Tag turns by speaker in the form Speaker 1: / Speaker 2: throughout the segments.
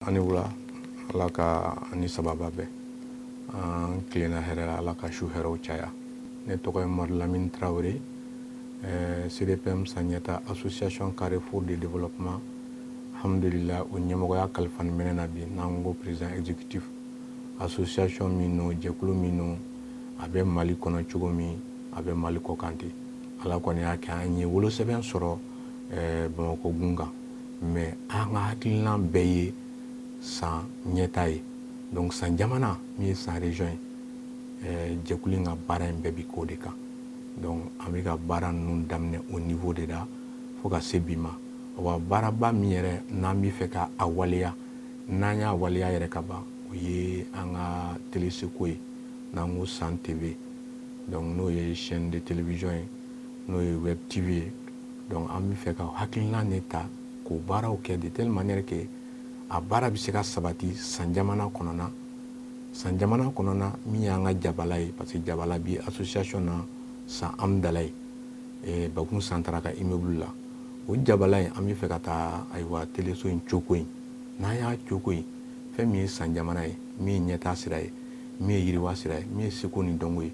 Speaker 1: ani wula ala ka ani sababa bɛɛ an tilenna hɛrɛ la ala ka su hɛrɛw caya ne tɔgɔ ye Madu Lamini Traoré CDPM Sandiata association Carrefour de développement alhamdulillah o ɲɛmɔgɔya kalifani minɛ na bi n'an ko président exécutif association min no jɛkulu min no a bɛ Mali kɔnɔ cogo min a bɛ Mali kɔ kan ten ala kɔni y'a kɛ an ye wolosɛbɛn sɔrɔ Bamakɔ gun kan mais an ka hakilina bɛɛ ye san ɲɛta ye donc san jamana min ye san région ye jɛkulu in ka baara in bɛɛ bi k'o de kan donc an bɛ ka baara ninnu daminɛ au niveau de la fo ka se bi ma wa baaraba min yɛrɛ n'an bɛ fɛ ka a waleya n'an y'a waleya yɛrɛ ka ban o ye an ka teleseko ye n'an ko San TV donc n'o ye chaîne de télévision ye n'o ye web TV ye donc an bɛ fɛ ka hakilina ne ta k'o baaraw kɛ de telle manière que a baara bɛ se ka sabati san jamana kɔnɔna min y'an ka jabala ye parce que jabala bi association na San Amdala ye Bakun Santara ka immeuble la o jabala in an bɛ fɛ ka taa ayiwa teleso in coko in n'an y'a coko in fɛn min ye san jamana ye min ye ɲɛtaa sira ye min ye yiriwa sira ye min ye seko ni dɔnko ye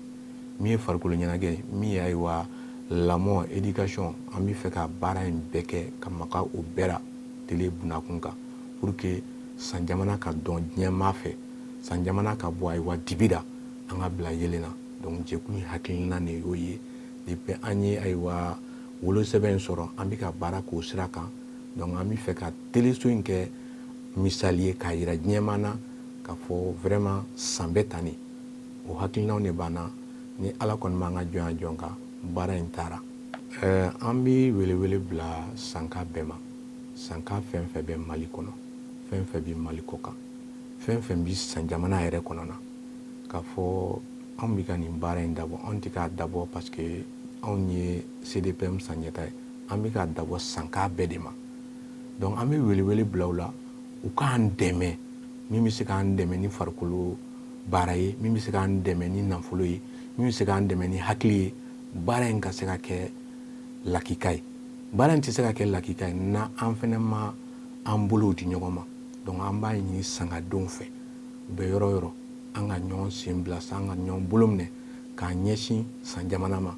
Speaker 1: min ye farikolo ɲɛnajɛ ye min ye ayiwa lamɔ éducation an bɛ fɛ ka baara in bɛɛ kɛ ka maka o bɛɛ la tele bunakun kan pour que san jamana ka dɔn diɲɛmaa fɛ san jamana ka bɔ ayiwa dibi la an ka bila yelen na donc jɛkulu hakilina de y'o ye depuis an ye ayiwa wolosɛbɛn in sɔrɔ an bɛ ka baara k'o sira kan donc an bɛ fɛ ka teleso in kɛ misali ye k'a yira diɲɛmaa na k'a fɔ vraiment san bɛ tan de o hakilinaw de b'an na ni ala kɔni b'an ka jɔnya jɔn kan baara in taara an bɛ welewele bila sanka bɛɛ ma sanka fɛn fɛn bɛ Mali kɔnɔ fɛn fɛn bɛ Mali kɔ kan fɛn fɛn bɛ san jamana yɛrɛ kɔnɔ na k'a fɔ anw bɛ ka nin baara in dabɔ anw tɛ k'a dabɔ parce que anw ye CDPM Sandiata ye an bɛ k'a dabɔ sanka bɛɛ de ma donc an bɛ welewele bila u la u k'an dɛmɛ min bɛ se k'an dɛmɛ ni farikolo baara ye min bɛ se k'an dɛmɛ ni nafolo ye min bɛ se k'an dɛmɛ ni hakili ye baara in ka se ka kɛ lakika ye baara in tɛ se ka kɛ lakika ye n'an fɛnɛ ma an bolow di ɲɔgɔn ma donc an b'a ɲini sangadenw fɛ u bɛ yɔrɔ o yɔrɔ an ka ɲɔgɔn sen bila an ka ɲɔgɔn bolo minɛ k'an ɲɛsin san jamana ma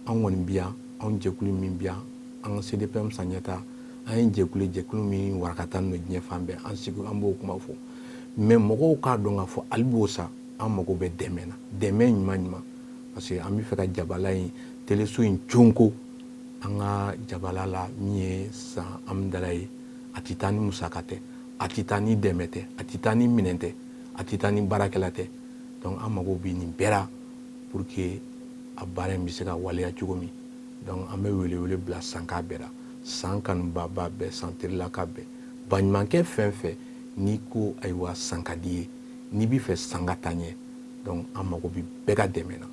Speaker 1: an kɔni bi yan anw jɛkulu min bi yan an ka CDPM Sandiata an ye jɛkulu min warakata n'o diɲɛ fan bɛɛ an sigi an b'o kuma fɔ mais mɔgɔw k'a dɔn k'a fɔ hali b'o sa an mago bɛ dɛmɛ na dɛmɛ ɲuman parce que an bɛ fɛ ka jabala in teleso in conko an ka jabala la min ye San Amdala ye a tɛ taa ni musaka tɛ a tɛ taa ni dɛmɛ tɛ a tɛ taa ni minɛn tɛ a tɛ taa ni baarakɛla tɛ donc an mago bɛ nin bɛɛ la pour que a baara in bɛ se ka waleya cogo min donc an bɛ welewele bila sanka bɛɛ la san kanubaba bɛɛ san terilaka bɛɛ baɲumankɛ fɛn fɛn n'i ko ayiwa san ka di ye n'i bɛ fɛ san ka taa ɲɛ donc an mago bɛ bɛɛ ka dɛmɛ na